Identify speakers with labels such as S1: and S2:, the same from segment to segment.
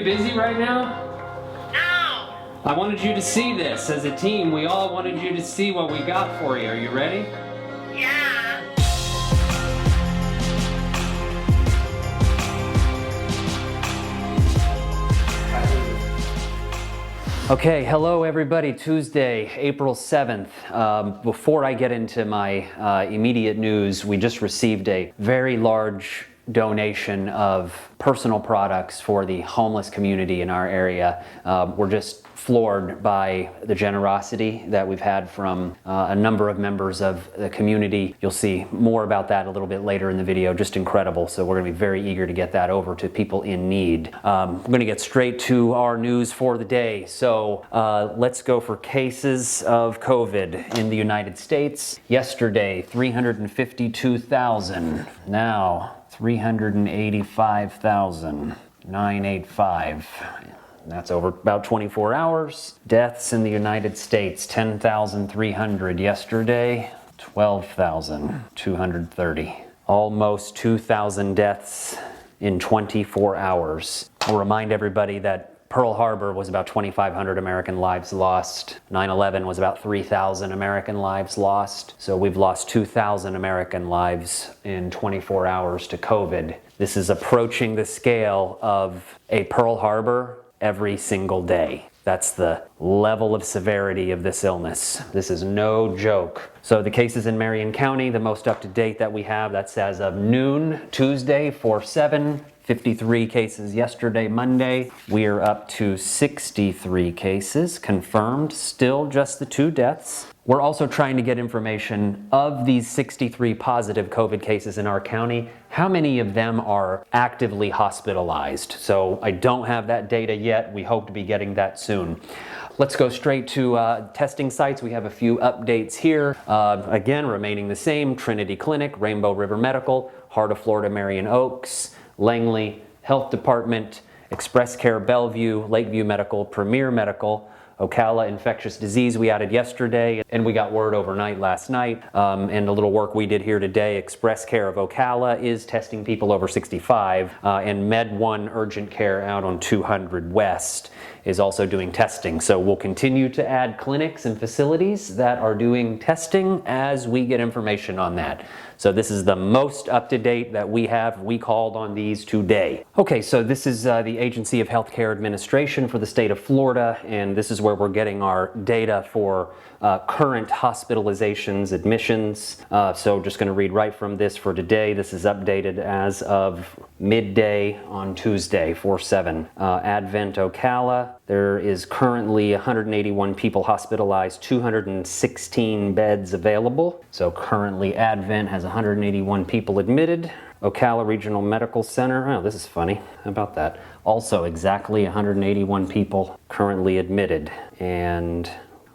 S1: busy right now?
S2: No!
S1: I wanted you to see this. As a team, we all wanted you to see what we got for you. Are you ready?
S2: Yeah.
S1: Okay, hello everybody. Tuesday, April 7th. Before I get into my immediate news, we just received a very large donation of personal products for the homeless community in our area. We're just floored by the generosity that we've had from a number of members of the community. You'll see more about that a little bit later in the video. Just incredible. So we're going to be very eager to get that over to people in need. We're going to get straight to our news for the day. So let's go for cases of COVID in the United States. Yesterday, 352,000. Now, 385,985. That's over about 24 hours. Deaths in the United States, 10,300 yesterday, 12,230. Almost 2,000 deaths in 24 hours. I'll remind everybody that Pearl Harbor was about 2,500 American lives lost. 9/11 was about 3,000 American lives lost. So we've lost 2,000 American lives in 24 hours to COVID. This is approaching the scale of a Pearl Harbor every single day. That's the level of severity of this illness. This is no joke. So the cases in Marion County, the most up to date that we have, that's as of noon, Tuesday, 4/7. 53 cases yesterday, Monday. We are up to 63 cases confirmed, still just the 2 deaths. We're also trying to get information of these 63 positive COVID cases in our county. How many of them are actively hospitalized? So I don't have that data yet. We hope to be getting that soon. Let's go straight to testing sites. We have a few updates here. Again, remaining the same: Trinity Clinic, Rainbow River Medical, Heart of Florida Marion Oaks, Langley Health Department, Express Care Bellevue, Lakeview Medical, Premier Medical, Ocala Infectious Disease we added yesterday, and we got word overnight last night, and a little work we did here today. Express Care of Ocala is testing people over 65, and Med One Urgent Care out on 200 West is also doing testing. So we'll continue to add clinics and facilities that are doing testing as we get information on that. So this is the most up-to-date that we have. We called on these today. Okay, so this is the Agency of Healthcare Administration for the state of Florida, and this is where we're getting our data for current hospitalizations, admissions. So just gonna read right from this for today. This is updated as of midday on Tuesday, 4/7. Advent Ocala, there is currently 181 people hospitalized, 216 beds available. So currently Advent has 181 people admitted. Ocala Regional Medical Center, oh, this is funny. How about that? Also exactly 181 people currently admitted. And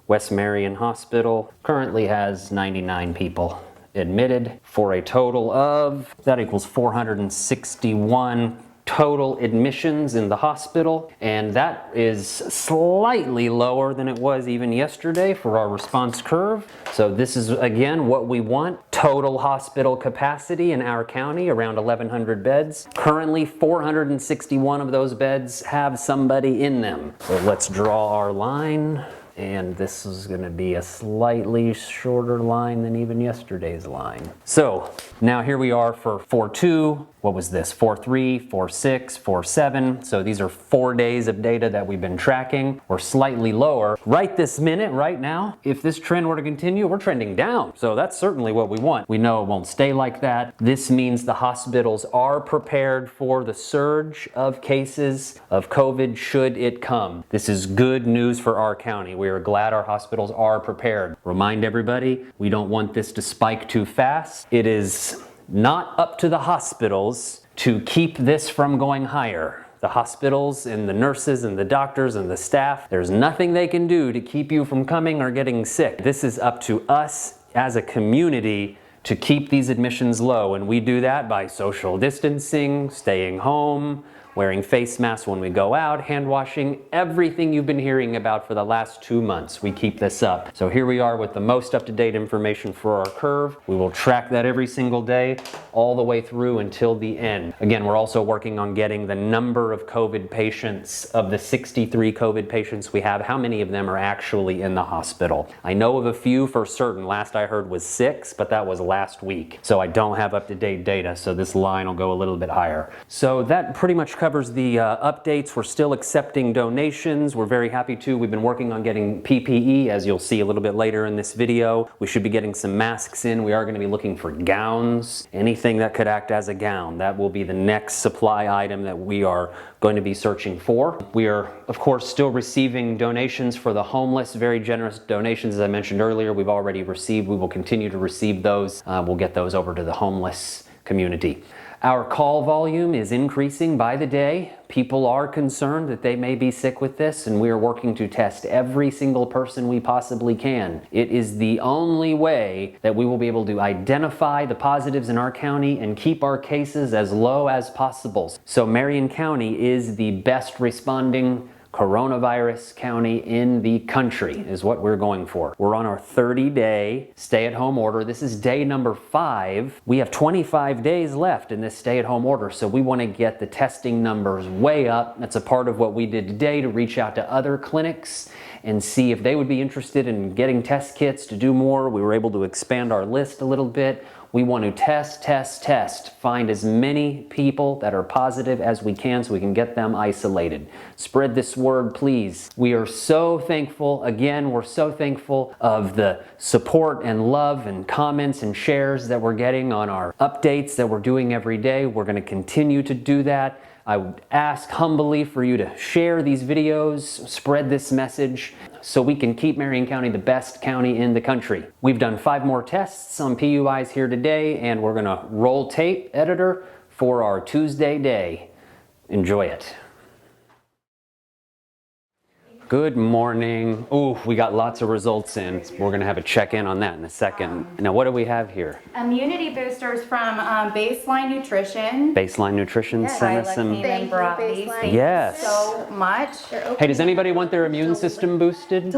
S1: West Marion Hospital currently has 99 people admitted for a total of, that equals 461 total admissions in the hospital, and that is slightly lower than it was even yesterday for our response curve. So this is again what we want: total hospital capacity in our county, around 1,100 beds. Currently 461 of those beds have somebody in them. So let's draw our line. And this is going to be a slightly shorter line than even yesterday's line. So now here we are for 4/2. What was this? 4/3, 4/6, 4/7. So these are 4 days of data that we've been tracking. We're slightly lower. Right this minute, right now, if this trend were to continue, we're trending down. So that's certainly what we want. We know it won't stay like that. This means the hospitals are prepared for the surge of cases of COVID should it come. This is good news for our county. We are glad our hospitals are prepared. Remind everybody, we don't want this to spike too fast. It is not up to the hospitals to keep this from going higher. The hospitals and the nurses and the doctors and the staff, there's nothing they can do to keep you from coming or getting sick. This is up to us as a community to keep these admissions low, and we do that by social distancing, staying home, wearing face masks when we go out, hand washing, everything you've been hearing about for the last 2 months. We keep this up. So here we are with the most up-to-date information for our curve. We will track that every single day, all the way through until the end. Again, we're also working on getting the number of COVID patients. Of the 63 COVID patients we have, how many of them are actually in the hospital? I know of a few for certain. Last I heard was 6, but that was last week. So I don't have up-to-date data, so this line will go a little bit higher. So that pretty much covers the updates. We're still accepting donations. We're very happy to. We've been working on getting PPE, as you'll see a little bit later in this video. We should be getting some masks in. We are going to be looking for gowns, anything that could act as a gown. That will be the next supply item that we are going to be searching for. We are, of course, still receiving donations for the homeless, very generous donations, as I mentioned earlier. We've already received. We will continue to receive those. We'll get those over to the homeless community. Our call volume is increasing by the day. People are concerned that they may be sick with this, and we are working to test every single person we possibly can. It is the only way that we will be able to identify the positives in our county and keep our cases as low as possible. So Marion County is the best responding coronavirus county in the country, is what we're going for. We're on our 30-day stay-at-home order. This is day number 5. We have 25 days left in this stay-at-home order, so we want to get the testing numbers way up. That's a part of what we did today, to reach out to other clinics and see if they would be interested in getting test kits to do more. We were able to expand our list a little bit. We want to test, find as many people that are positive as we can so we can get them isolated. Spread this word, please. We are so thankful, again, we're so thankful of the support and love and comments and shares that we're getting on our updates that we're doing every day. We're going to continue to do that. I would ask humbly for you to share these videos, spread this message, so we can keep Marion County the best county in the country. We've done 5 more tests on PUIs here today, and we're gonna roll tape, editor, for our Tuesday day. Enjoy it. Good morning. Ooh, we got lots of results in. We're gonna have a check-in on that in a second. Now, what do we have here?
S3: Immunity boosters from Baseline Nutrition.
S1: Baseline Nutrition, send us some.
S3: Came and brought these. Thank
S1: Yes.
S3: you so much.
S1: Hey, does anybody want their immune system boosted?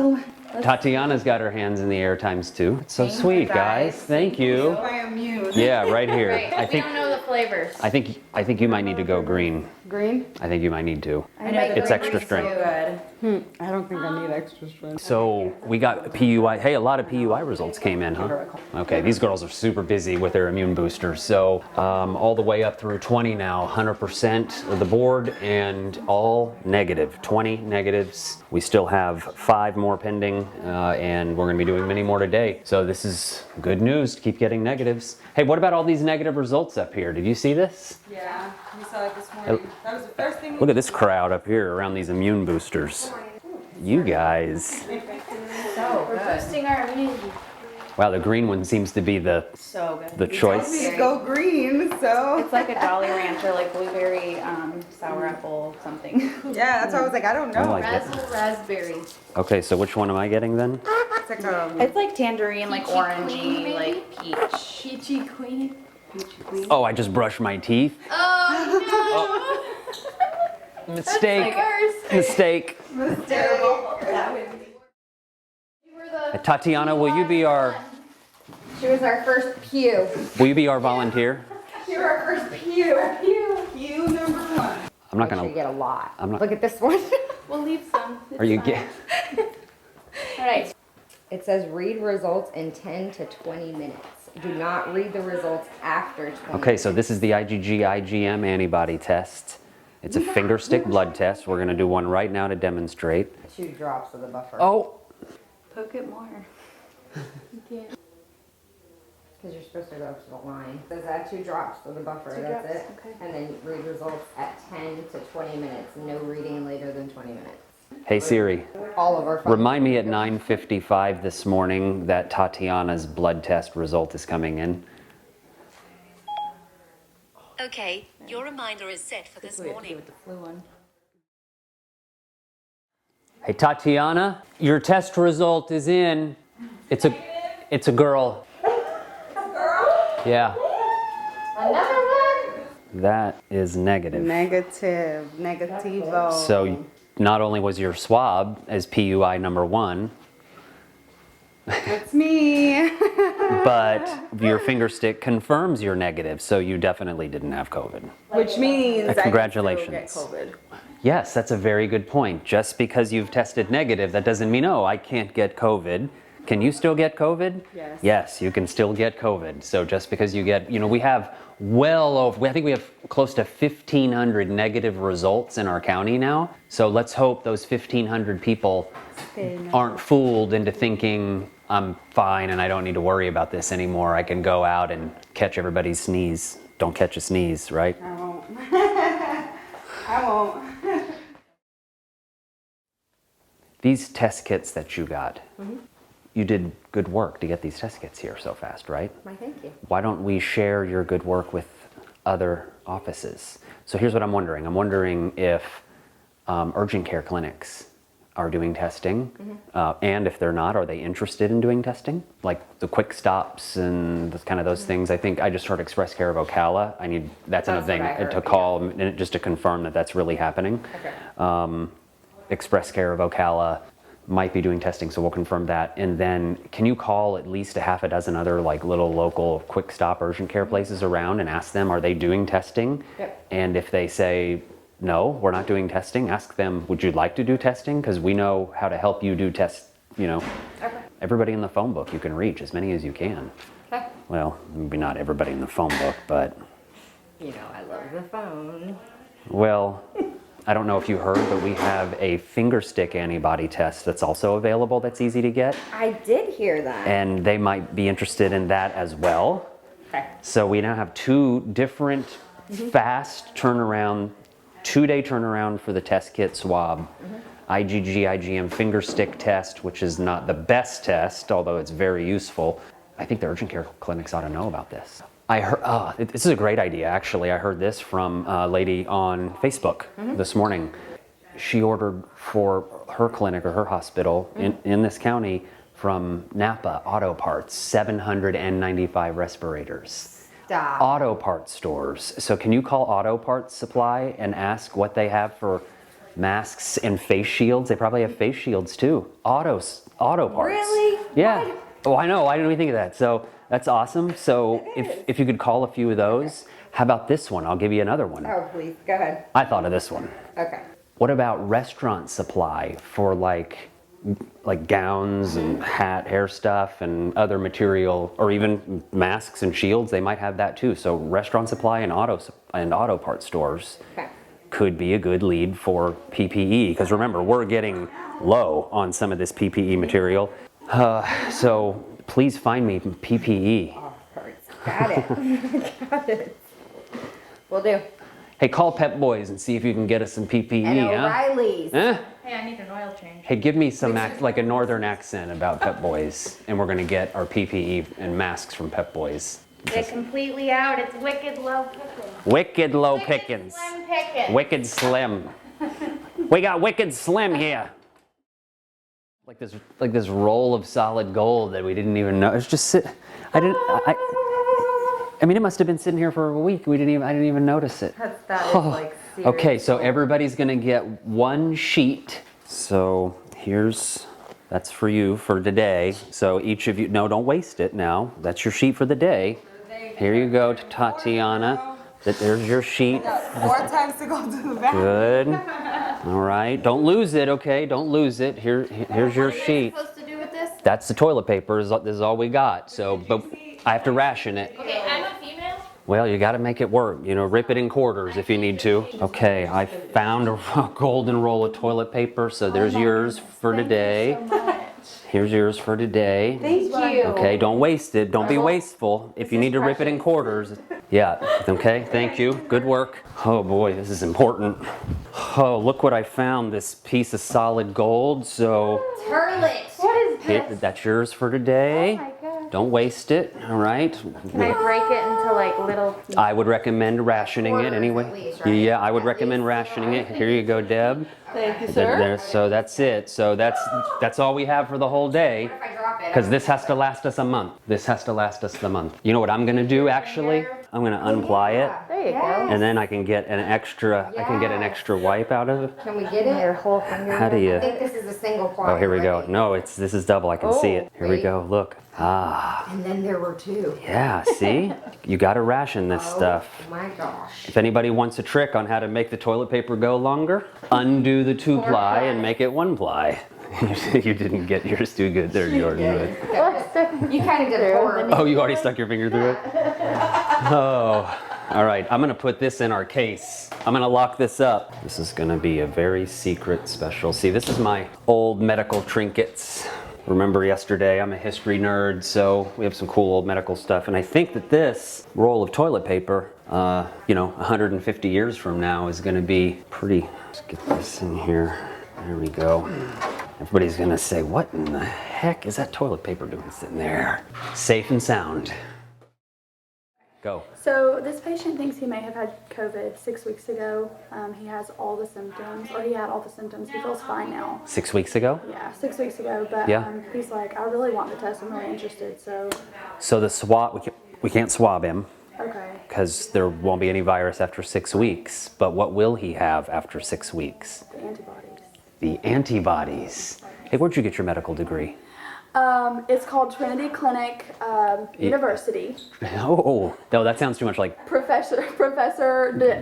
S1: Tatiana's got her hands in the air times 2. It's so
S3: Thank
S1: sweet,
S3: you,
S1: guys. Thank you.
S4: I am mute.
S1: Yeah, right here. I
S5: We
S1: think
S5: don't know the flavors.
S1: I think you might need to go green.
S4: Green?
S1: I think you might need to.
S3: I know
S1: It's extra strength.
S3: good.
S4: I don't think I need extra strength.
S1: So we got a PUI. Hey, a lot of PUI results came in, huh? Okay, these girls are super busy with their immune boosters. So all the way up through 20 now, 100% of the board, and all negative, 20 negatives. We still have 5 more pending, and we're gonna be doing many more today. So this is good news to keep getting negatives. Hey, what about all these negative results up here? Did you see this?
S4: Yeah, we saw it this morning. That was the first thing.
S1: Look at this crowd up here around these immune boosters. You guys.
S3: So
S5: We're
S3: good.
S5: boosting our immunity.
S1: Wow, the green one seems to be the
S3: So good.
S1: choice.
S4: Please go green, so.
S3: It's like a Jolly Rancher, like blueberry, sour apple, something.
S4: Yeah, that's why I was like, I don't
S1: I
S4: know.
S1: like it.
S5: Raspberry.
S1: Okay, so which one am I getting then?
S4: It's like a.
S3: It's like tangerine, like
S5: Peachy
S3: orangey,
S5: queen, maybe?
S3: like peach.
S5: Peachy queen.
S1: Oh, I just brushed my teeth.
S5: Oh
S1: Mistake.
S5: no! Worse.
S1: Mistake.
S3: Terrible.
S5: You were the
S1: Tatiana, will you be our
S6: She was our first pew.
S1: volunteer?
S6: You were our first pew.
S4: Pew number 1.
S1: I'm not
S6: Make sure you
S1: gonna.
S6: get a lot.
S1: I'm not-
S6: Look at this one.
S5: We'll leave some. It's
S1: Are you
S5: fine.
S1: get?
S5: All right.
S6: It says read results in 10 to 20 minutes. Do not read the results after 20
S1: Okay, so this is the IgG/IgM antibody test. It's a finger stick blood test. We're gonna do one right now to demonstrate.
S6: 2 drops of the buffer.
S1: Oh,
S3: Poke it more.
S5: You can't.
S6: Because you're supposed to go up to the line. It says add 2 drops of the buffer.
S5: 2
S6: That's
S5: drops,
S6: it.
S5: okay.
S6: And then read results at 10 to 20 minutes. No reading later than 20 minutes.
S1: hey Siri.
S6: All of our fun.
S1: Remind me at 9:55 this morning that Tatiana's blood test result is coming in.
S7: Okay, your reminder is set for this morning.
S3: With the flu one.
S1: Hey Tatiana, your test result is in. It's a girl. Yeah.
S6: Another one?
S1: That is negative.
S4: Negativo.
S1: So not only was your swab as PUI number 1,
S4: That's me.
S1: but your finger stick confirms you're negative, so you definitely didn't have COVID.
S4: Which means
S1: Congratulations.
S4: I can still get COVID.
S1: Yes, that's a very good point. Just because you've tested negative, that doesn't mean, oh, I can't get COVID. Can you still get COVID?
S4: Yes.
S1: Yes, you can still get COVID. So just because you get, we have I think we have close to 1,500 negative results in our county now. So let's hope those 1,500 people aren't fooled into thinking, I'm fine and I don't need to worry about this anymore. I can go out and catch everybody's sneeze. Don't catch a sneeze, right?
S4: I won't. I won't.
S1: These test kits that you got, you did good work to get these test kits here so fast, right?
S6: Why, thank you.
S1: Why don't we share your good work with other offices? So here's what I'm wondering. I'm wondering if urgent care clinics are doing testing, and if they're not, are they interested in doing testing? Like the quick stops and those things. I think I just heard Express Care of Ocala. That's another thing
S6: what I heard,
S1: to call, and just to confirm that that's really happening.
S6: Okay.
S1: Express Care of Ocala might be doing testing, so we'll confirm that. And then can you call at least a half a dozen other little local quick stop urgent care places around and ask them, are they doing testing?
S6: Yep.
S1: And if they say, no, we're not doing testing, ask them, would you like to do testing? Because we know how to help you do tests,
S6: Okay.
S1: Everybody in the phone book you can reach, as many as you can.
S6: Okay.
S1: Well, maybe not everybody in the phone book, but,
S6: I love the phone.
S1: well, I don't know if you heard, but we have a finger stick antibody test that's also available that's easy to get.
S6: I did hear that.
S1: And they might be interested in that as well.
S6: Okay.
S1: So we now have 2 different fast turnaround, 2-day turnaround for the test kit swab. IgG, IgM finger stick test, which is not the best test, although it's very useful. I think the urgent care clinics ought to know about this. I heard, this is a great idea, actually. I heard this from a lady on Facebook this morning. She ordered for her clinic or her hospital in this county from Napa Auto Parts, 795 respirators.
S6: Stop.
S1: Auto parts stores. So can you call Auto Parts Supply and ask what they have for masks and face shields? They probably have face shields too. Auto parts.
S6: Really?
S1: Yeah. Oh, I know. Why didn't we think of that? So that's awesome. So if you could call a few of those. How about this one? I'll give you another one.
S6: Oh, please, go ahead.
S1: I thought of this one.
S6: Okay.
S1: What about restaurant supply for like gowns and hair stuff and other material, or even masks and shields? They might have that too. So restaurant supply and auto parts stores
S6: Okay.
S1: could be a good lead for PPE, because remember, we're getting low on some of this PPE material. So please find me PPE.
S6: Oh, hurts. Got it. Got it. Will do.
S1: Hey, call Pep Boys and see if you can get us some PPE,
S6: And
S1: huh?
S6: O'Reilly's.
S1: Huh?
S5: Hey, I need an oil change.
S1: Hey, give me some like a northern accent about Pep Boys, and we're gonna get our PPE and masks from Pep Boys.
S5: They're completely out. It's wicked low pickings.
S1: Wicked low pickings.
S5: Slim pickings.
S1: Wicked slim. We got wicked slim here. Like this roll of solid gold that we didn't even know. It's just I mean, it must have been sitting here for a week. I didn't even notice it.
S4: That is like serious.
S1: Okay, so everybody's gonna get one sheet. So that's for you for today. So each of you, no, don't waste it now. That's your sheet for the day. Here you go, Tatiana. There's your sheet.
S4: 4 times to go to the bathroom.
S1: Good. All right, don't lose it, okay? Don't lose it. Here's your sheet.
S5: What are you supposed to do with this?
S1: That's the toilet paper. This is all we got. So, but I have to ration it.
S5: Okay, I'm a female.
S1: Well, you got to make it work. Rip it in quarters if you need to. Okay, I found a golden roll of toilet paper. So there's yours for today. Here's yours for today.
S6: Thank you.
S1: Okay, don't waste it. Don't be wasteful. If you need to rip it in quarters. Yeah, okay, thank you. Good work. Oh boy, this is important. Oh, look what I found. This piece of solid gold. So
S6: Turlet.
S5: What is this?
S1: that's yours for today.
S5: Oh my God.
S1: Don't waste it, all right?
S5: Can I break it into like little pieces?
S1: I would recommend rationing it anyway.
S6: Quarters at least, right?
S1: Yeah, I would
S6: At
S1: recommend
S6: least.
S1: rationing it. Here you go, Deb.
S4: Thank you,
S1: So that's it. So that's all we have for the whole day.
S6: What if I drop it?
S1: Because this has to last us a month. This has to last us the month. You know what I'm gonna do actually? I'm gonna unply it,
S5: There you go.
S1: and then I can get an extra. I can get an extra wipe out of it.
S6: Can we get it?
S5: Your whole finger.
S1: How do you?
S6: I think this is a single ply.
S1: Oh, here we go.
S6: right?
S1: No, this is double. I can see it. Here we
S6: wait.
S1: go. Look. Ah,
S6: And then there were two.
S1: yeah. See, you got to ration this stuff.
S6: Oh my gosh.
S1: If anybody wants a trick on how to make the toilet paper go longer, undo the 2-ply and make it 1-ply. You didn't get yours too good there, Jordan.
S6: You kind of did horror.
S1: Oh, you already stuck your finger through it? Oh, all right. I'm gonna put this in our case. I'm gonna lock this up. This is gonna be a very secret special. See, this is my old medical trinkets. Remember yesterday, I'm a history nerd, so we have some cool old medical stuff. And I think that this roll of toilet paper, 150 years from now is gonna be pretty. Let's get this in here. There we go. Everybody's gonna say, what in the heck is that toilet paper doing sitting there? Safe and sound. Go.
S8: So this patient thinks he may have had COVID 6 weeks ago. He has all the symptoms, or he had all the symptoms. He feels fine now.
S1: 6 weeks ago?
S8: Yeah, 6 weeks ago. But
S1: Yeah.
S8: he's like, I really want the test. I'm really interested. So,
S1: So the swab, we can't swab him
S8: okay.
S1: because there won't be any virus after 6 weeks. But what will he have after 6 weeks?
S8: The antibodies.
S1: The antibodies. Hey, where'd you get your medical degree?
S8: It's called Trinity Clinic University.
S1: Oh, no, that sounds too much like.
S8: Professor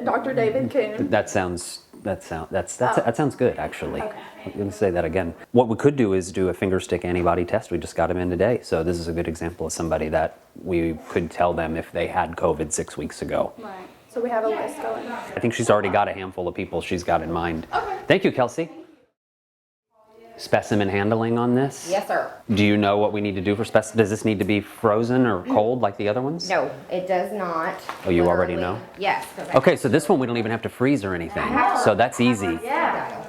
S8: Dr. David Kuhn.
S1: That sounds good, actually. Let me say that again. What we could do is do a finger stick antibody test. We just got him in today. So this is a good example of somebody that we could tell them if they had COVID 6 weeks ago.
S8: Right. So we have a list going.
S1: I think she's already got a handful of people she's got in mind. Okay. Thank you, Kelsey. Specimen handling on this?
S6: Yes, sir.
S1: Do you know what we need to do for specimen? Does this need to be frozen or cold like the other ones?
S6: No, it does not.
S1: Oh, you already
S6: Literally.
S1: know?
S6: Yes. 'Cause I-
S1: Okay, so this one we don't even have to freeze or anything. So that's easy.
S6: Yeah.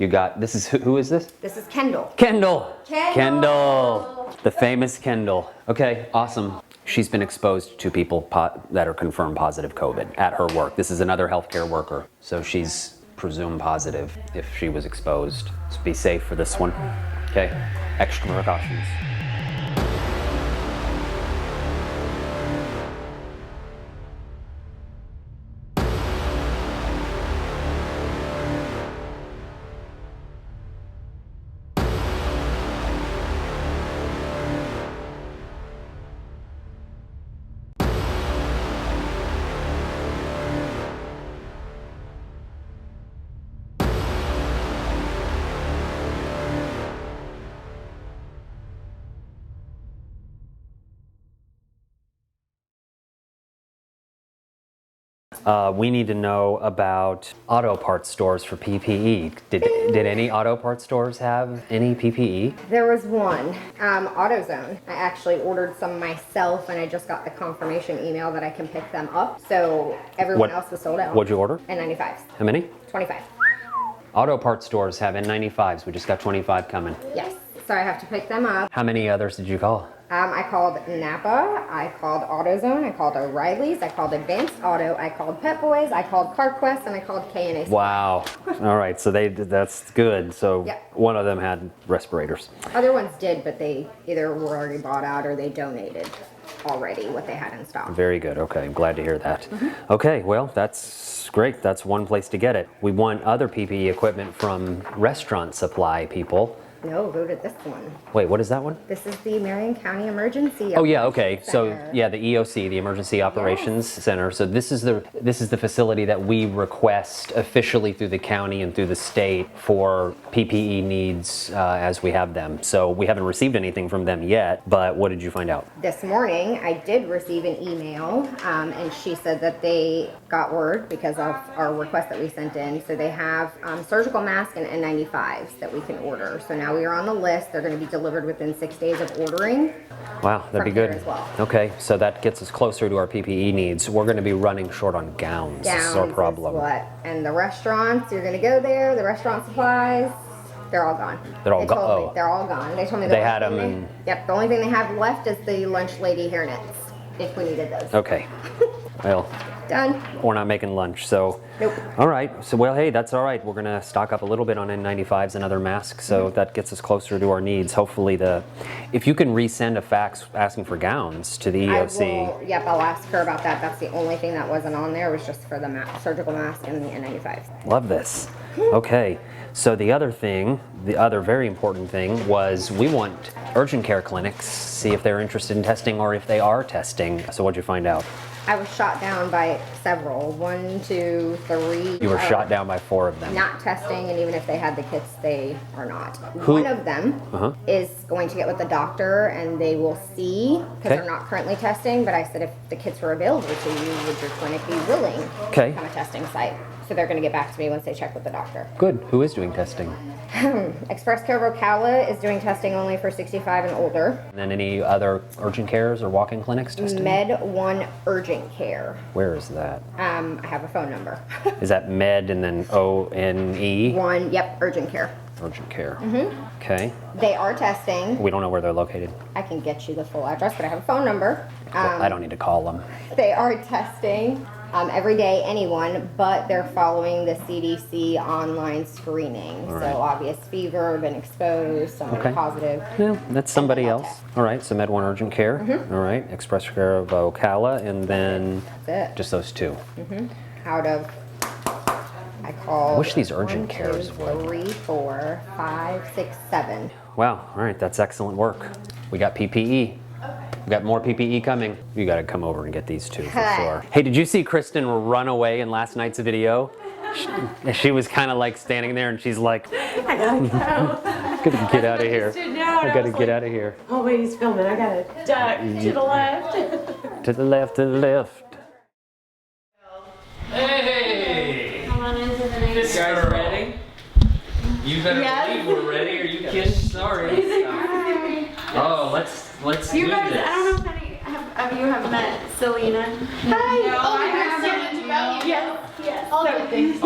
S1: You got, this is, who is this?
S6: This is Kendall.
S1: Kendall!
S6: Kendall!
S1: The famous Kendall. Okay, awesome. She's been exposed to people that are confirmed positive COVID at her work. This is another healthcare worker. So she's presumed positive if she was exposed. So be safe for this one. Okay, extra precautions. We need to know about auto parts stores for PPE. Did any auto parts stores have any PPE?
S6: There was one, AutoZone. I actually ordered some myself and I just got the confirmation email that I can pick them up. So everyone else was sold out.
S1: What'd you order?
S6: N95s,
S1: How many?
S6: 25.
S1: Auto parts stores have N95s. We just got 25 coming.
S6: Yes, so I have to pick them up.
S1: How many others did you call?
S6: I called Napa, I called AutoZone, I called O'Reilly's, I called Advanced Auto, I called Pet Boys, I called CarQuest, and I called K&A.
S1: Wow. All right, so that's good. So
S6: Yep.
S1: one of them had respirators.
S6: Other ones did, but they either were already bought out or they donated already what they had in stock.
S1: Very good. Okay, I'm glad to hear that. Okay, well, that's great. That's one place to get it. We want other PPE equipment from restaurant supply people.
S6: No, go to this one.
S1: Wait, what is that one?
S6: This is the Marion County Emergency.
S1: Oh yeah, okay. So
S6: Center.
S1: yeah, the EOC, the Emergency Operations Center. So this is the facility that we request officially through the county and through the state for PPE needs as we have them. So we haven't received anything from them yet, but what did you find out?
S6: This morning, I did receive an email, and she said that they got word because of our request that we sent in. So they have surgical masks and N95s that we can order. So now we are on the list. They're going to be delivered within 6 days of ordering.
S1: Wow, that'd be
S6: From here
S1: good.
S6: as well.
S1: Okay, so that gets us closer to our PPE needs. We're going to be running short on gowns. This is our
S6: Gowns
S1: problem.
S6: is what? And the restaurants, you're going to go there, the restaurant supplies, they're all gone.
S1: They're all
S6: They
S1: go-
S6: told me
S1: oh.
S6: they're all gone. They told me the
S1: They
S6: only
S1: had 'em
S6: thing
S1: and-
S6: Yep, the only thing they have left is the lunch lady hairnets, if we needed those.
S1: Okay. Well,
S6: Done.
S1: we're not making lunch, so.
S6: Nope.
S1: All right, so well, hey, that's all right. We're gonna stock up a little bit on N95s and other masks, so that gets us closer to our needs. Hopefully if you can resend a fax asking for gowns to the EOC.
S6: Yep, I'll ask her about that. That's the only thing that wasn't on there, was just for the surgical mask and the N95s.
S1: Love this. Okay, so the other very important thing was we want urgent care clinics, see if they're interested in testing or if they are testing. So what'd you find out?
S6: I was shot down by several. 1, 2, 3.
S1: You were shot down by 4 of them.
S6: Not testing, and even if they had the kits, they are not.
S1: Who-
S6: One of them is going to get with the doctor, and they will see, because
S1: Okay.
S6: they're not currently testing, but I said if the kits were available to you, would your clinic be willing
S1: Okay.
S6: to become a testing site? So they're going to get back to me once they check with the doctor.
S1: Good. Who is doing testing?
S6: Express Care of Ocala is doing testing only for 65 and older.
S1: And then any other urgent cares or walk-in clinics testing?
S6: Med 1 Urgent Care.
S1: Where is that?
S6: I have a phone number.
S1: Is that Med and then O-N-E?
S6: 1, yep, Urgent Care.
S1: Urgent care. Okay.
S6: They are testing.
S1: We don't know where they're located.
S6: I can get you the full address, but I have a phone number.
S1: I don't need to call them.
S6: They are testing every day, anyone, but they're following the CDC online screening.
S1: All right.
S6: So obvious fever, been exposed, somebody
S1: Okay.
S6: positive.
S1: Yeah, that's somebody
S6: They'll
S1: else.
S6: test.
S1: All right, so Med 1 Urgent Care. All right, Express Care of Ocala, and then
S6: That's it.
S1: just those 2.
S6: Out of, I call.
S1: I wish these urgent cares would.
S6: 3, 4, 5, 6, 7.
S1: Wow, all right, that's excellent work. We got PPE. We got more PPE coming. You gotta come over and get these 2 for
S6: Okay.
S1: sure. Hey, did you see Kristen run away in last night's video? She was kind of like standing there and she's like,
S4: I gotta go.
S1: gotta get out of here.
S4: Stood down,
S1: I
S4: I
S1: gotta
S4: was
S1: get
S4: like,
S1: out of here.
S4: Oh wait, he's filming. I gotta duck to the left.
S1: To the left, to the left.
S9: Hey!
S5: Come on into the next.
S9: This guys ready? You better
S4: Yes.
S9: believe we're ready. Are you kidding? Sorry. Oh, let's
S4: You
S9: do
S4: guys,
S9: this.
S4: I don't know if any of you have met Selena.
S5: Hi.
S4: No,
S5: Oh,
S4: I
S5: you
S4: have.
S5: heard so much about you.
S4: Yes, yes.
S5: All good things.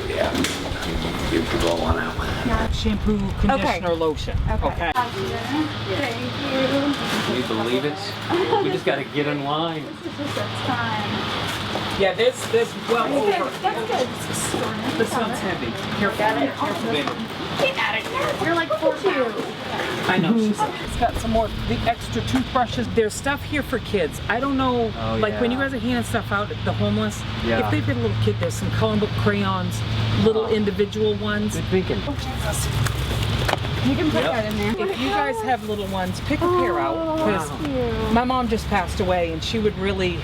S9: Yeah. You can roll on that one.
S10: Shampoo, conditioner, lotion. Okay.
S4: Thank you.
S9: Can you believe it? We just got to get in line.
S4: This is just a time.
S10: Yeah, there's well over.
S4: That's good.
S10: This one's heavy. Careful. Careful, baby.
S4: Get out of here. You're like 4 pounds.
S10: I know. It's got some more, the extra toothbrushes. There's stuff here for kids. I don't know,
S1: Oh,
S10: like when
S1: yeah.
S10: you guys are handing stuff out at the homeless,
S1: Yeah.
S10: if they've got a little kid, there's some coloring book crayons, little individual ones.
S1: Good thinking.
S4: You can put that in there.
S10: If you guys have little ones, pick a pair out, because my mom just passed away and she would really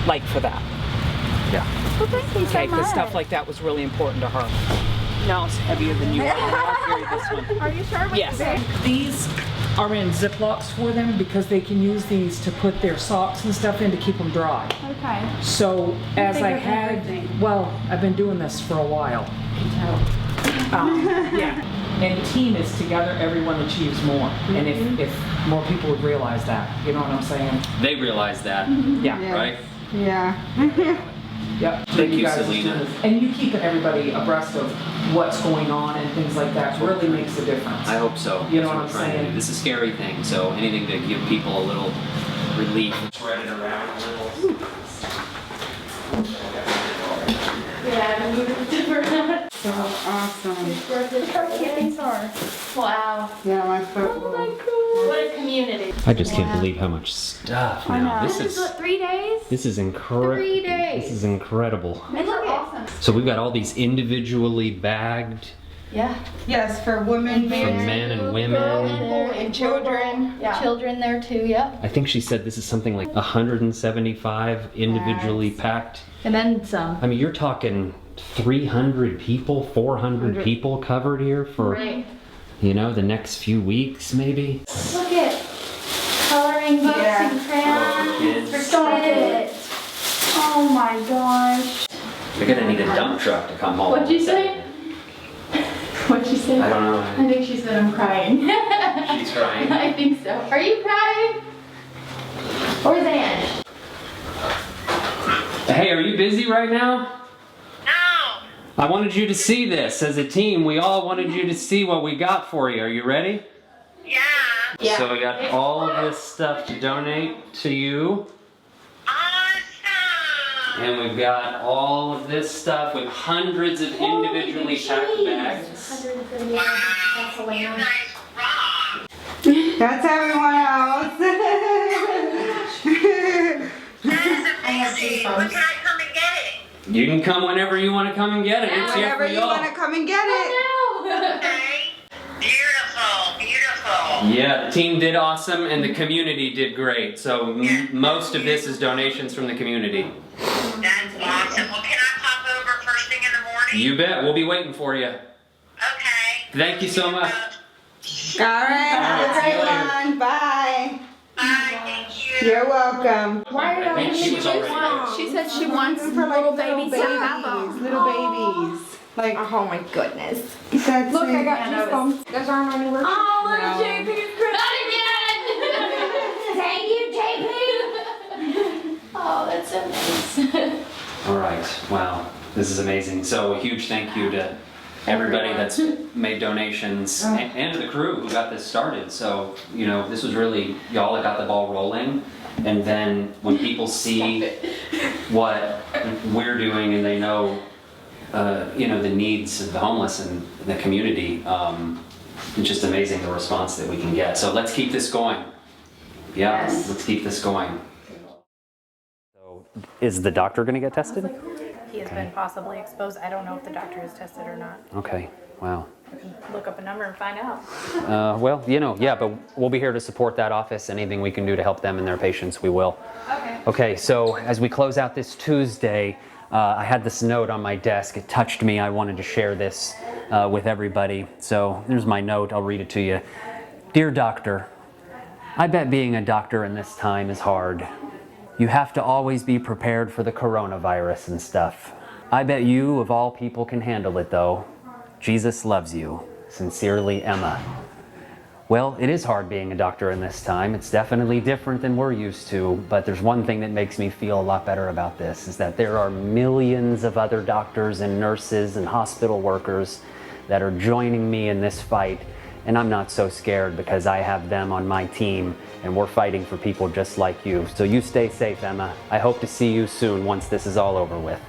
S10: like for that.
S1: Yeah.
S4: Well, thank you so
S10: Okay, because
S4: much.
S10: stuff like that was really important to her. No, it's heavier than you. I'll carry this one.
S4: Are you sure?
S10: Yes. These are in Ziplocs for them because they can use these to put their socks and stuff in to keep them dry.
S4: Okay.
S10: So as
S4: think
S10: I
S4: of
S10: had,
S4: everything.
S10: well, I've been doing this for a while. Yeah. And the team is together, everyone achieves more. And if more people would realize that, you know what I'm saying?
S9: They realize that,
S10: Yeah.
S9: right?
S4: Yeah.
S10: Yep.
S9: Thank you,
S10: guys are
S9: Selena.
S10: doing- And you keeping everybody abreast of what's going on and things like that really makes a difference.
S9: I hope so.
S10: You know
S9: That's
S10: what I'm
S9: we're trying to
S10: saying?
S9: do. This is a scary thing, so anything to give people a little relief. Spread it around a little.
S5: Yeah, I'm moving different.
S4: So awesome.
S5: Our kids are. Wow.
S4: Yeah, my foot.
S5: Oh my god. What a community.
S1: I just can't believe how much stuff now.
S5: This is what, 3 days?
S1: This is incredible.
S5: 3 days.
S1: This is incredible.
S5: And look awesome.
S1: So we've got all these individually bagged
S5: Yeah.
S4: Yes, for women,
S1: for men and
S5: Girl
S1: women.
S5: and boy
S4: and children.
S5: Yeah. Children there too, yep.
S1: I think she said this is something like 175 individually packed.
S5: And then some.
S1: I mean, you're talking 300 people, 400 people covered here for,
S5: Right.
S1: you know, the next few weeks maybe.
S5: Look at coloring books
S4: Yeah.
S5: and crayons
S9: kids.
S5: for kids.
S4: Oh my gosh.
S1: They're gonna need a dump truck to come home.
S5: What'd you say? What'd you say?
S1: I don't know.
S5: I think she said I'm crying.
S1: She's crying.
S5: I think so. Are you crying? Or is Ange?
S1: Hey, are you busy right now?
S2: No.
S1: I wanted you to see this. As a team, we all wanted you to see what we got for you. Are you ready?
S2: Yeah.
S5: Yeah.
S1: So we got all of this stuff to donate to you.
S2: Awesome.
S1: And we've got all of this stuff with hundreds of individually packed bags.
S5: 130
S2: Wow.
S5: That's
S2: You
S5: hilarious.
S2: guys rock.
S4: That's everyone else.
S2: That is amazing. When can I come and get it?
S1: You can come whenever you want to come and get it. It's here
S4: Whenever
S1: for
S4: you
S1: y'all.
S4: want to come and get it.
S2: Okay. Beautiful, beautiful.
S1: Yeah, the team did awesome and the community did great. So most of this is donations from the community.
S2: That's awesome. Well, can I pop over first thing in the morning?
S1: You bet. We'll be waiting for you.
S2: Okay.
S1: Thank you so much.
S4: All right. Have a
S1: see you
S4: great
S1: later.
S4: one. Bye.
S2: Bye, thank you.
S4: You're welcome.
S5: Why are
S1: I think she was already there.
S3: She said she wants
S4: For like
S3: little babies to have
S4: babies,
S3: them.
S4: little babies. Like
S6: Oh my goodness.
S4: that's
S6: Look, I
S4: it.
S6: got goosebumps. Those aren't on your
S5: Oh, look,
S4: No.
S5: JP's
S6: Thank you, JP.
S5: Oh, that's so nice.
S1: All right. Wow. This is amazing. So a huge thank you to everybody that's made donations and to the crew who got this started. So, you know, this was really y'all that got the ball rolling. And then when people see what we're doing and they know, you know, the needs of the homeless and the community, it's just amazing the response that we can get. So let's keep this going. Yeah, let's keep this going. So is the doctor going to get tested?
S3: He has been possibly exposed. I don't know if the doctor is tested or not.
S1: Okay, wow.
S3: I can look up a number and find out.
S1: Well, you know, yeah, but we'll be here to support that office. Anything we can do to help them and their patients, we will.
S3: Okay.
S1: Okay, so as we close out this Tuesday, I had this note on my desk. It touched me. I wanted to share this with everybody. So here's my note. I'll read it to you. Dear doctor, I bet being a doctor in this time is hard. You have to always be prepared for the coronavirus and stuff. I bet you, of all people, can handle it though. Jesus loves you. Sincerely, Emma. Well, it is hard being a doctor in this time. It's definitely different than we're used to, but there's one thing that makes me feel a lot better about this, is that there are millions of other doctors and nurses and hospital workers that are joining me in this fight, and I'm not so scared because I have them on my team, and we're fighting for people just like you. So you stay safe, Emma. I hope to see you soon once this is all over with.